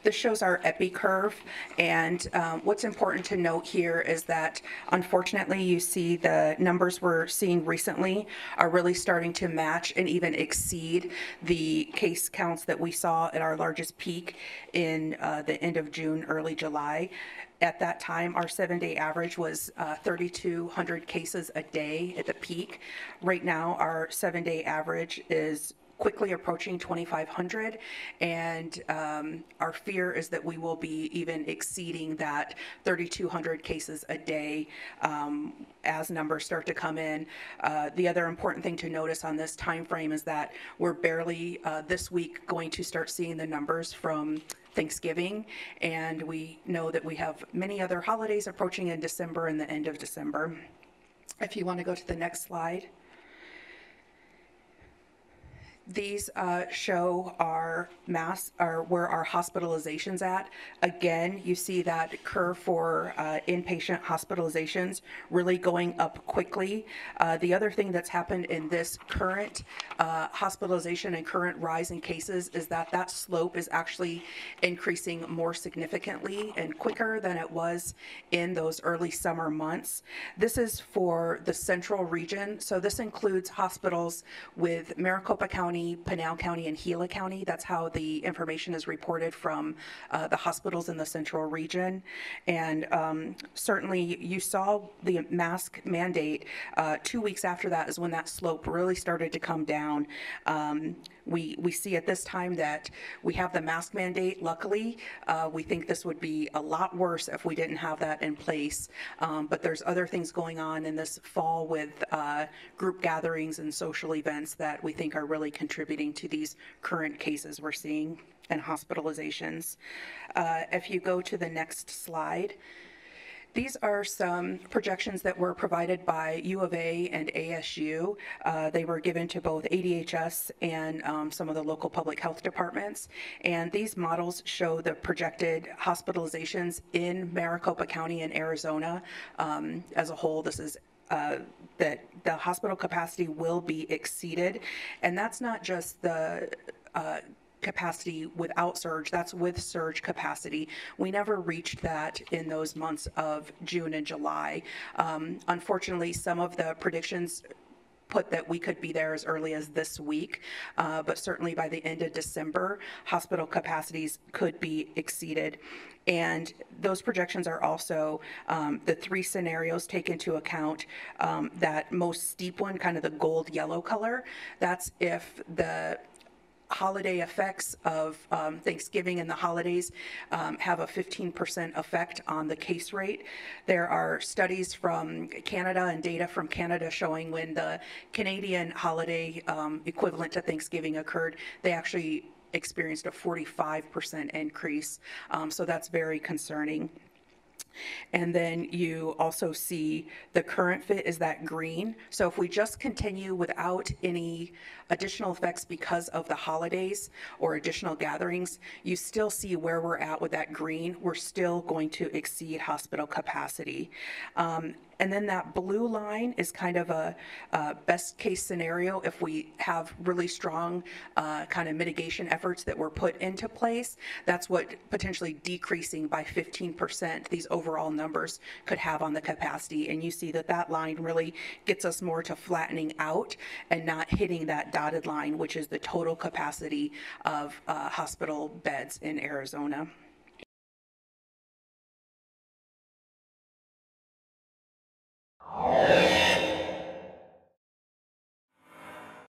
This shows our Epi Curve, and what's important to note here is that unfortunately you see the numbers we're seeing recently are really starting to match and even exceed the case counts that we saw at our largest peak in the end of June, early July. At that time, our 7-day average was 3,200 cases a day at the peak. Right now, our 7-day average is quickly approaching 2,500, and our fear is that we will be even exceeding that 3,200 cases a day as numbers start to come in. The other important thing to notice on this time frame is that we're barely this week going to start seeing the numbers from Thanksgiving, and we know that we have many other holidays approaching in December and the end of December. If you want to go to the next slide. These show our where our hospitalizations at. Again, you see that curve for inpatient hospitalizations really going up quickly. The other thing that's happened in this current hospitalization and current rise in cases is that that slope is actually increasing more significantly and quicker than it was in those early summer months. This is for the central region, so this includes hospitals with Maricopa County, Pinal County, and Gila County. That's how the information is reported from the hospitals in the central region. And certainly you saw the mask mandate. 2 weeks after that is when that slope really started to come down. We see at this time that we have the mask mandate. Luckily, we think this would be a lot worse if we didn't have that in place. But there's other things going on in this fall with group gatherings and social events that we think are really contributing to these current cases we're seeing and hospitalizations. If you go to the next slide. These are some projections that were provided by U of A and ASU. They were given to both ADHS and some of the local public health departments. And these models show the projected hospitalizations in Maricopa County and Arizona as a whole. This is that the hospital capacity will be exceeded. And that's not just the capacity without surge, that's with surge capacity. We never reached that in those months of June and July. Unfortunately, some of the predictions put that we could be there as early as this week, but certainly by the end of December, hospital capacities could be exceeded. And those projections are also the 3 scenarios take into account that most steep one, kind of the gold yellow color. That's if the holiday effects of Thanksgiving and the holidays have a 15% effect on the case rate. There are studies from Canada and data from Canada showing when the Canadian holiday equivalent to Thanksgiving occurred, they actually experienced a 45% increase. So that's very concerning. And then you also see the current fit is that green. So if we just continue without any additional effects because of the holidays or additional gatherings, you still see where we're at with that green. We're still going to exceed hospital capacity. And then that blue line is kind of a best case scenario if we have really strong kind of mitigation efforts that were put into place. That's what potentially decreasing by 15% these overall numbers could have on the capacity. And you see that that line really gets us more to flattening out and not hitting that dotted line, which is the total capacity of hospital beds in Arizona.